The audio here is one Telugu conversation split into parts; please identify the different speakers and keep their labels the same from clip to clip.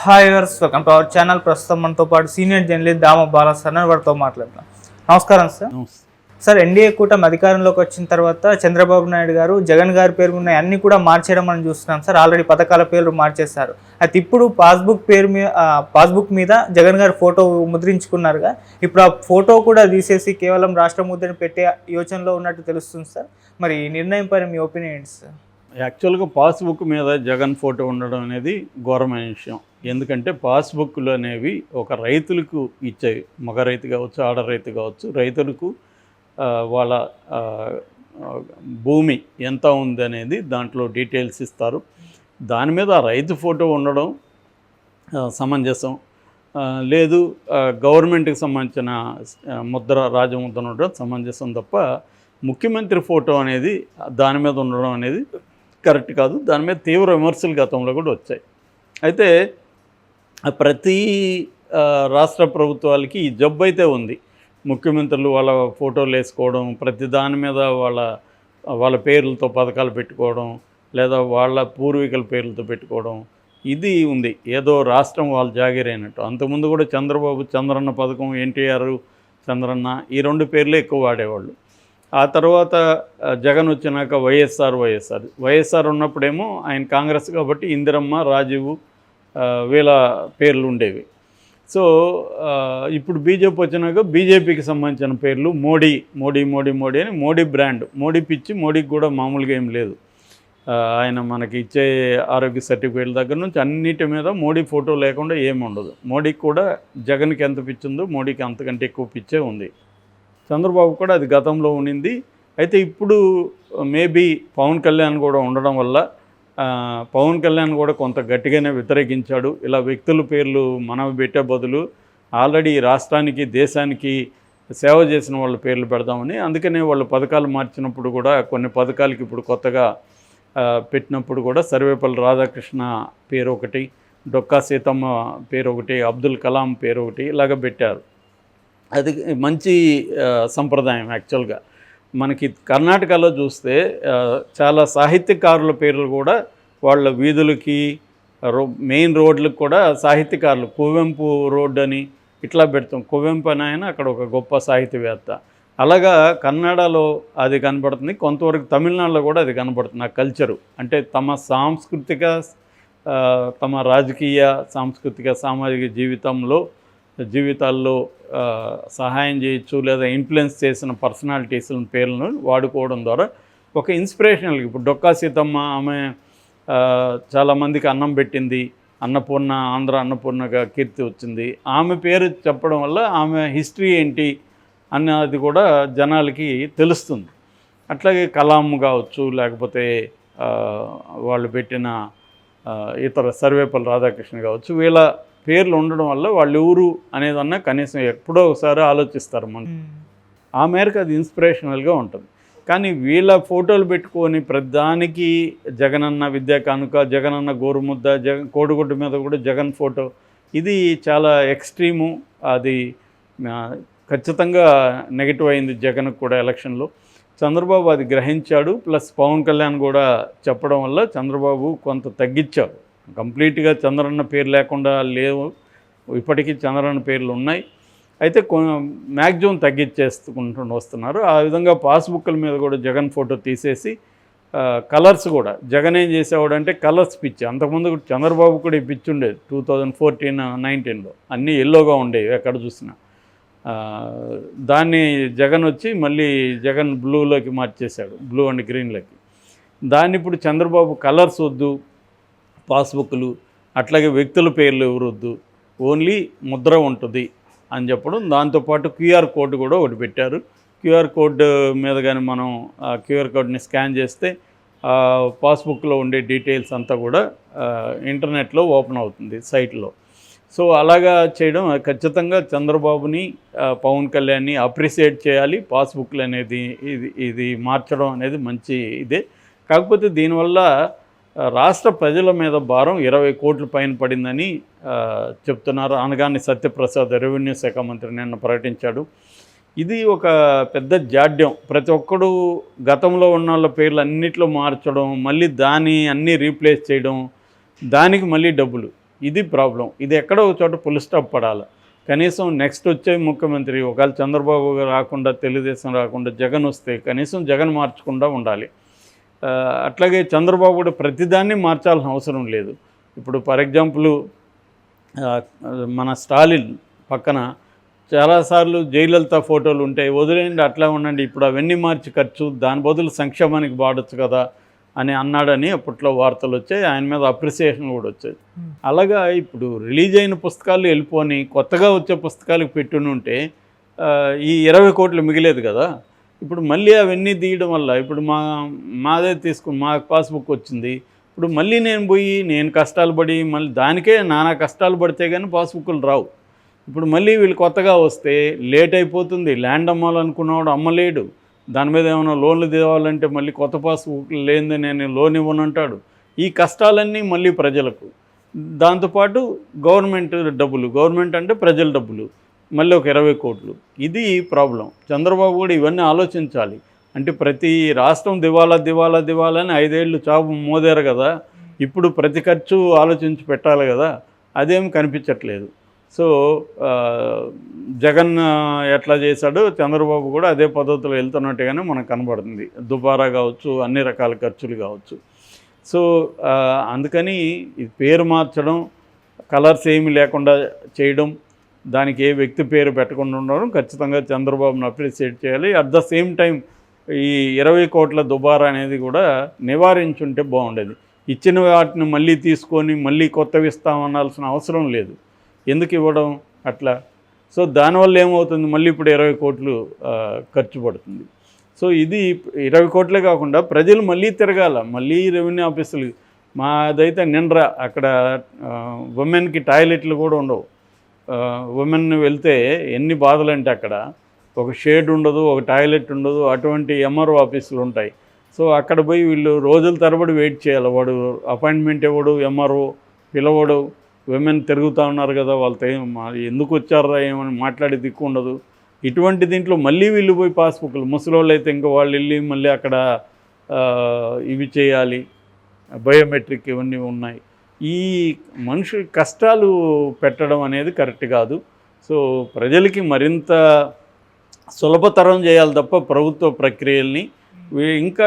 Speaker 1: Hi viewers, welcome to our channel. ప్రస్తుతం మనతో పాటు సీనియర్ జర్నలిస్ట్ దామ బాలసార్ వారితో మాట్లాడతాం. నమస్కారం సార్. సార్, ఎన్డీఏ కూటమి అధికారంలోకి వచ్చిన తర్వాత చంద్రబాబు నాయుడు గారు జగన్ గారి పేరు ఉన్న అన్ని కూడా మార్చేయడం మనం చూస్తున్నాం సార్. ఆల్రెడీ పథకాల పేర్లు మార్చేశారు. అయితే ఇప్పుడు పాస్బుక్ మీద జగన్ గారి ఫోటో ముద్రించుకున్నారుగా. ఇప్పుడు ఆ ఫోటో కూడా తీసేసి కేవలం రాష్ట్ర ముద్రని పెట్టే యోచనలో ఉన్నట్టు తెలుస్తుంది సార్. మరి ఈ నిర్ణయం పైన మీ ఒపీనియన్ ఏంటి సార్?
Speaker 2: యాక్చువల్గా పాస్బుక్ మీద జగన్ ఫోటో ఉండడం అనేది ఘోరమైన విషయం. ఎందుకంటే పాస్బుక్లు అనేవి ఒక రైతులకు ఇచ్చేవి, మగ రైతు కావచ్చు, ఆడ రైతు కావచ్చు, రైతులకు వాళ్ళ భూమి ఎంత ఉంది అనేది దాంట్లో డీటెయిల్స్ ఇస్తారు. దాని మీద ఆ రైతు ఫోటో ఉండడం సమంజసం లేదు. గవర్నమెంట్కి సంబంధించిన ముద్ర, రాజముద్ర ఉండడం సమంజసం తప్ప ముఖ్యమంత్రి ఫోటో అనేది దాని మీద ఉండడం అనేది కరెక్ట్ కాదు. దాని మీద తీవ్ర విమర్శలు గతంలో కూడా వచ్చాయి. అయితే ప్రతి రాష్ట్ర ప్రభుత్వాలకి ఈ జబ్బు అయితే ఉంది. ముఖ్యమంత్రులు వాళ్ళ ఫోటోలు వేసుకోవడం, ప్రతి దాని మీద వాళ్ళ పేర్లతో పథకాలు పెట్టుకోవడం, లేదా వాళ్ళ పూర్వీకుల పేర్లతో పెట్టుకోవడం, ఇది ఉంది. ఏదో రాష్ట్రం వాళ్ళు జాగిరైనట్టు. అంతకుముందు కూడా చంద్రబాబు చంద్రన్న పథకం, ఎన్టీఆర్ చంద్రన్న, ఈ రెండు పేర్లే ఎక్కువ వాడేవాళ్ళు. ఆ తర్వాత జగన్ వచ్చినాక వైఎస్ఆర్ ఉన్నప్పుడేమో ఆయన కాంగ్రెస్ కాబట్టి ఇందిరమ్మ, రాజీవ్ వీళ్ళ పేర్లు ఉండేవి. సో ఇప్పుడు బీజేపీ వచ్చినాక బీజేపీకి సంబంధించిన పేర్లు మోడీ అని, మోడీ బ్రాండ్, మోడీ పిచ్చి. మోడీకి కూడా మామూలుగా ఏం లేదు. ఆయన మనకి ఇచ్చే ఆరోగ్య సర్టిఫికేట్ల దగ్గర నుంచి అన్నిటి మీద మోడీ ఫోటో లేకుండా ఏమి ఉండదు. మోడీకి కూడా జగన్కి ఎంత పిచ్చిందో మోడీకి అంతకంటే ఎక్కువ పిచ్చే ఉంది. చంద్రబాబు కూడా అది గతంలో ఉండింది. అయితే ఇప్పుడు మేబీ పవన్ కళ్యాణ్ కూడా ఉండడం వల్ల పవన్ కళ్యాణ్ కూడా కొంత గట్టిగానే వ్యతిరేకించాడు. ఇలా వ్యక్తుల పేర్లు మనవి పెట్టే బదులు ఆల్రెడీ రాష్ట్రానికి, దేశానికి సేవ చేసిన వాళ్ళ పేర్లు పెడదామని, అందుకనే వాళ్ళు పథకాలు మార్చినప్పుడు కూడా కొన్ని పథకాలకి ఇప్పుడు కొత్తగా పెట్టినప్పుడు కూడా సర్వేపల్లి రాధాకృష్ణ పేరు ఒకటి, డొక్కా సీతమ్మ పేరు ఒకటి, అబ్దుల్ కలాం పేరు ఒకటి, ఇలాగ పెట్టారు. అది మంచి సంప్రదాయం. యాక్చువల్గా మనకి కర్ణాటకలో చూస్తే చాలా సాహిత్యకారుల పేర్లు కూడా వాళ్ళ వీధులకి, మెయిన్ రోడ్లకు కూడా సాహిత్యకారులు, కువెంపు రోడ్ అని ఇట్లా పెడతాం. కువెంపు అని ఆయన అక్కడ ఒక గొప్ప సాహిత్యవేత్త. అలాగా కన్నడలో అది కనపడుతుంది, కొంతవరకు తమిళనాడులో కూడా అది కనపడుతుంది. ఆ కల్చరు అంటే తమ సాంస్కృతిక, తమ రాజకీయ, సాంస్కృతిక, సామాజిక జీవితాల్లో సహాయం చేయొచ్చు, లేదా ఇన్ఫ్లుయెన్స్ చేసిన పర్సనాలిటీస్ పేర్లను వాడుకోవడం ద్వారా ఒక ఇన్స్పిరేషనల్. ఇప్పుడు డొక్కా సీతమ్మ, ఆమె చాలామందికి అన్నం పెట్టింది, అన్నపూర్ణ, ఆంధ్ర అన్నపూర్ణగా కీర్తి వచ్చింది. ఆమె పేరు చెప్పడం వల్ల ఆమె హిస్టరీ ఏంటి అన్నది కూడా జనాలకి తెలుస్తుంది. అట్లాగే కలాం కావచ్చు, లేకపోతే వాళ్ళు పెట్టిన ఇతర సర్వేపల్లి రాధాకృష్ణ కావచ్చు, వీళ్ళ పేర్లు ఉండడం వల్ల వాళ్ళు ఎవరు అనేదన్నా కనీసం ఎప్పుడో ఒకసారి ఆలోచిస్తారు మనం. ఆ మేరకు అది ఇన్స్పిరేషనల్గా ఉంటుంది. కానీ వీళ్ళ ఫోటోలు పెట్టుకొని ప్రతిదానికి జగనన్న విద్యా కానుక, జగనన్న గోరుముద్ద, కోడిగుడ్డు మీద కూడా జగన్ ఫోటో, ఇది చాలా ఎక్స్ట్రీము. అది ఖచ్చితంగా నెగిటివ్ అయింది జగన్కు కూడా ఎలక్షన్లో. చంద్రబాబు అది గ్రహించాడు. ప్లస్ పవన్ కళ్యాణ్ కూడా చెప్పడం వల్ల చంద్రబాబు కొంత తగ్గించాడు. కంప్లీట్గా చంద్రన్న పేరు లేకుండా లేవు, ఇప్పటికీ చంద్రన్న పేర్లు ఉన్నాయి. అయితే మ్యాక్సిమం తగ్గించేసుకుంటూ వస్తున్నారు. ఆ విధంగా పాస్బుక్ల మీద కూడా జగన్ ఫోటో తీసేసి కలర్స్ కూడా జగన్ ఏం చేసేవాడు అంటే కలర్స్ పిచ్చి. అంతకుముందు చంద్రబాబు కూడా ఈ పిచ్చి ఉండేది. 2014-19లో అన్నీ ఎల్లోగా ఉండేవి ఎక్కడ చూసినా. దాన్ని జగన్ వచ్చి మళ్ళీ జగన్ బ్లూలోకి మార్చేశాడు, బ్లూ అండ్ గ్రీన్లోకి. దాన్ని ఇప్పుడు చంద్రబాబు కలర్స్ వద్దు, పాస్బుక్లు అట్లాగే వ్యక్తుల పేర్లు ఎవరు వద్దు, ఓన్లీ ముద్ర ఉంటుంది అని చెప్పడం. దాంతోపాటు క్యూఆర్ కోడ్ కూడా ఒకటి పెట్టారు. క్యూఆర్ కోడ్ మీద కానీ మనం ఆ క్యూఆర్ కోడ్ని స్కాన్ చేస్తే పాస్బుక్లో ఉండే డీటెయిల్స్ అంతా కూడా ఇంటర్నెట్లో ఓపెన్ అవుతుంది సైట్లో. సో అలాగా చేయడం ఖచ్చితంగా చంద్రబాబుని, పవన్ కళ్యాణ్ని అప్రిషియేట్ చేయాలి. పాస్బుక్లు అనేది ఇది మార్చడం అనేది మంచి ఇదే. కాకపోతే దీనివల్ల రాష్ట్ర ప్రజల మీద భారం 20 కోట్ల పైన పడిందని చెప్తున్నారు. అనగాని సత్యప్రసాద్ రెవెన్యూ శాఖ మంత్రి నిన్న ప్రకటించాడు. ఇది ఒక పెద్ద జాడ్యం. ప్రతి ఒక్కడు గతంలో ఉన్న వాళ్ళ పేర్లు అన్నిట్లో మార్చడం, మళ్ళీ దాన్ని అన్నీ రీప్లేస్ చేయడం, దానికి మళ్ళీ డబ్బులు. ఇది ప్రాబ్లం. ఇది ఎక్కడో ఒక చోట ఫుల్ స్టాప్ పడాలి. కనీసం నెక్స్ట్ వచ్చే ముఖ్యమంత్రి ఒకవేళ చంద్రబాబు రాకుండా, తెలుగుదేశం రాకుండా జగన్ వస్తే కనీసం జగన్ మార్చకుండా ఉండాలి. అట్లాగే చంద్రబాబు కూడా ప్రతిదాన్ని మార్చాల్సిన అవసరం లేదు. ఇప్పుడు ఫర్ ఎగ్జాంపుల్ మన స్టాలిన్ పక్కన చాలాసార్లు జయలలిత ఫోటోలు ఉంటాయి, వదిలేయండి అట్లా ఉండండి, ఇప్పుడు అవన్నీ మార్చి ఖర్చు, దాని బదులు సంక్షేమానికి వాడచ్చు కదా అని అన్నాడని అప్పట్లో వార్తలు వచ్చాయి. ఆయన మీద అప్రిసియేషన్ కూడా వచ్చాయి. అలాగా ఇప్పుడు రిలీజ్ అయిన పుస్తకాలు వెళ్ళిపోని కొత్తగా వచ్చే పుస్తకాలకు పెట్టుని ఉంటే ఈ 20 కోట్లు మిగిలేదు కదా. ఇప్పుడు మళ్ళీ అవన్నీ తీయడం వల్ల ఇప్పుడు మాదే మా పాస్బుక్ వచ్చింది. ఇప్పుడు మళ్ళీ నేను కష్టాలు పడి మళ్ళీ దానికే నానా కష్టాలు పడితే కానీ పాస్బుక్లు రావు. ఇప్పుడు మళ్ళీ వీళ్ళు కొత్తగా వస్తే లేట్ అయిపోతుంది. ల్యాండ్ అమ్మాలనుకున్నవాడు అమ్మలేడు. దాని మీద ఏమైనా లోన్లు తేవాలంటే మళ్ళీ కొత్త పాస్బుక్ లేనిదే నేను లోన్ ఇవ్వనంటాడు. ఈ కష్టాలన్నీ మళ్ళీ ప్రజలకు. దాంతోపాటు గవర్నమెంట్ అంటే ప్రజల డబ్బులు మళ్ళీ ఒక 20 కోట్లు. ఇది ప్రాబ్లం. చంద్రబాబు కూడా ఇవన్నీ ఆలోచించాలి. అంటే ప్రతి రాష్ట్రం దివాలా అని 5 ఏళ్ళు చాపు మోదారు కదా. ఇప్పుడు ప్రతి ఖర్చు ఆలోచించి పెట్టాలి కదా. అదేం కనిపించట్లేదు. సో జగన్ ఎట్లా చేశాడో చంద్రబాబు కూడా అదే పద్ధతిలో వెళ్తున్నట్టుగానే మనకు కనబడుతుంది. దుబారా కావచ్చు, అన్ని రకాల ఖర్చులు కావచ్చు. సో అందుకని ఇది పేరు మార్చడం, కలర్స్ ఏమీ లేకుండా చేయడం, దానికి ఏ వ్యక్తి పేరు పెట్టకుండా ఉండడం ఖచ్చితంగా చంద్రబాబును అప్రిషియేట్ చేయాలి. అట్ ద సేమ్ టైం ఈ 20 కోట్ల దుబారా అనేది కూడా నివారించుంటే బాగుండేది. ఇచ్చిన వాటిని మళ్ళీ తీసుకొని మళ్ళీ కొత్తవి ఇస్తామనాల్సిన అవసరం లేదు. ఎందుకు ఇవ్వడం అట్లా? సో దానివల్ల ఏమవుతుంది, మళ్ళీ ఇప్పుడు 20 కోట్లు ఖర్చు పడుతుంది. సో ఇది 20 కోట్లే కాకుండా ప్రజలు మళ్ళీ తిరగాల, మళ్ళీ రెవెన్యూ ఆఫీసులు. మాదైతే నిండ్రా అక్కడ ఉమెన్కి టాయిలెట్లు కూడా ఉండవు. ఉమెన్ వెళ్తే ఎన్ని బాధలు అంటే అక్కడ ఒక షేడ్ ఉండదు, ఒక టాయిలెట్ ఉండదు, అటువంటి ఎంఆర్ఓ ఆఫీసులు ఉంటాయి. సో అక్కడ పోయి వీళ్ళు రోజుల తరబడి వెయిట్ చేయాలి. వాడు అపాయింట్మెంట్ ఇవ్వడు, ఎంఆర్ఓ పిలవడు. విమెన్ తిరుగుతూ ఉన్నారు కదా, వాళ్ళతో ఎందుకు వచ్చారా ఏమని మాట్లాడే దిక్కు ఉండదు. ఇటువంటి దీంట్లో మళ్ళీ వీళ్ళు పోయి పాస్బుక్లు, ముసలోళ్ళు అయితే ఇంకా వాళ్ళు వెళ్ళి మళ్ళీ అక్కడ ఇవి చేయాలి, బయోమెట్రిక్ ఇవన్నీ ఉన్నాయి. ఈ మనుషులు కష్టాలు పెట్టడం అనేది కరెక్ట్ కాదు. సో ప్రజలకి మరింత సులభతరం చేయాలి తప్ప ప్రభుత్వ ప్రక్రియల్ని ఇంకా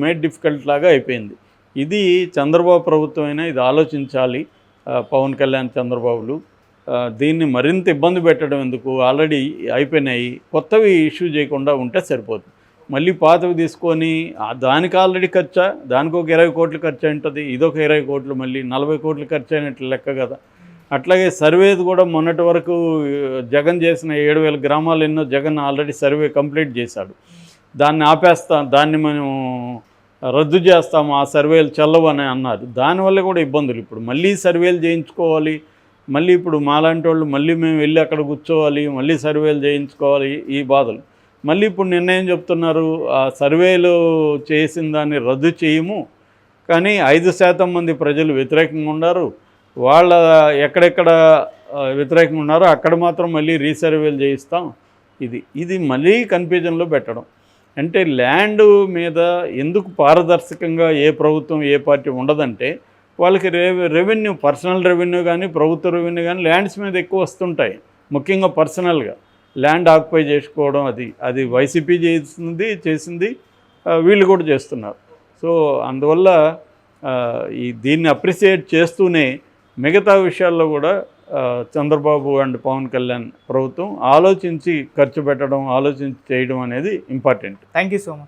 Speaker 2: మేడ్ డిఫికల్ట్ లాగా అయిపోయింది. ఇది చంద్రబాబు ప్రభుత్వం అయినా ఇది ఆలోచించాలి. పవన్ కళ్యాణ్ చంద్రబాబులు దీన్ని మరింత ఇబ్బంది పెట్టడం ఎందుకు, ఆల్రెడీ అయిపోయినాయి, కొత్తవి ఇష్యూ చేయకుండా ఉంటే సరిపోతుంది. మళ్ళీ పాతవి తీసుకొని దానికి ఆల్రెడీ ఖర్చా, దానికి ఒక 20 కోట్లు ఖర్చు ఉంటుంది, ఇదొక 20 కోట్లు, మళ్ళీ 40 కోట్లు ఖర్చు అయినట్లు లెక్క కదా. అట్లాగే సర్వేది కూడా మొన్నటి వరకు జగన్ చేసిన 7,000 గ్రామాలు ఎన్నో జగన్ ఆల్రెడీ సర్వే కంప్లీట్ చేశాడు. దాన్ని దాన్ని మనం రద్దు చేస్తాము, ఆ సర్వేలు చెల్లవని అన్నారు. దానివల్ల కూడా ఇబ్బందులు. ఇప్పుడు మళ్ళీ సర్వేలు చేయించుకోవాలి, మళ్ళీ ఇప్పుడు మాలాంటి వాళ్ళు మళ్ళీ మేము వెళ్ళి అక్కడ కూర్చోవాలి, మళ్ళీ సర్వేలు చేయించుకోవాలి, ఈ బాధలు. మళ్ళీ ఇప్పుడు నిర్ణయం చెప్తున్నారు, ఆ సర్వేలు చేసిన దాన్ని రద్దు చేయము, కానీ 5% మంది ప్రజలు వ్యతిరేకంగా ఉన్నారు, వాళ్ళ ఎక్కడెక్కడ వ్యతిరేకంగా ఉన్నారో అక్కడ మాత్రం మళ్ళీ రీసర్వేలు చేయిస్తాం. ఇది మళ్ళీ కన్ఫ్యూజన్లో పెట్టడం. అంటే ల్యాండ్ మీద ఎందుకు పారదర్శకంగా ఏ ప్రభుత్వం ఏ పార్టీ ఉండదంటే, వాళ్ళకి రెవెన్యూ, పర్సనల్ రెవెన్యూ కానీ ప్రభుత్వ రెవెన్యూ కానీ ల్యాండ్స్ మీద ఎక్కువ వస్తుంటాయి. ముఖ్యంగా పర్సనల్గా ల్యాండ్ ఆక్యుపై చేసుకోవడం, అది వైసీపీ చేసింది, వీళ్ళు కూడా చేస్తున్నారు. సో అందువల్ల దీన్ని అప్రిషియేట్ చేస్తూనే మిగతా విషయాల్లో కూడా చంద్రబాబు అండ్ పవన్ కళ్యాణ్ ప్రభుత్వం ఆలోచించి ఖర్చు పెట్టడం, ఆలోచించి చేయడం అనేది important.
Speaker 1: Thank you so much.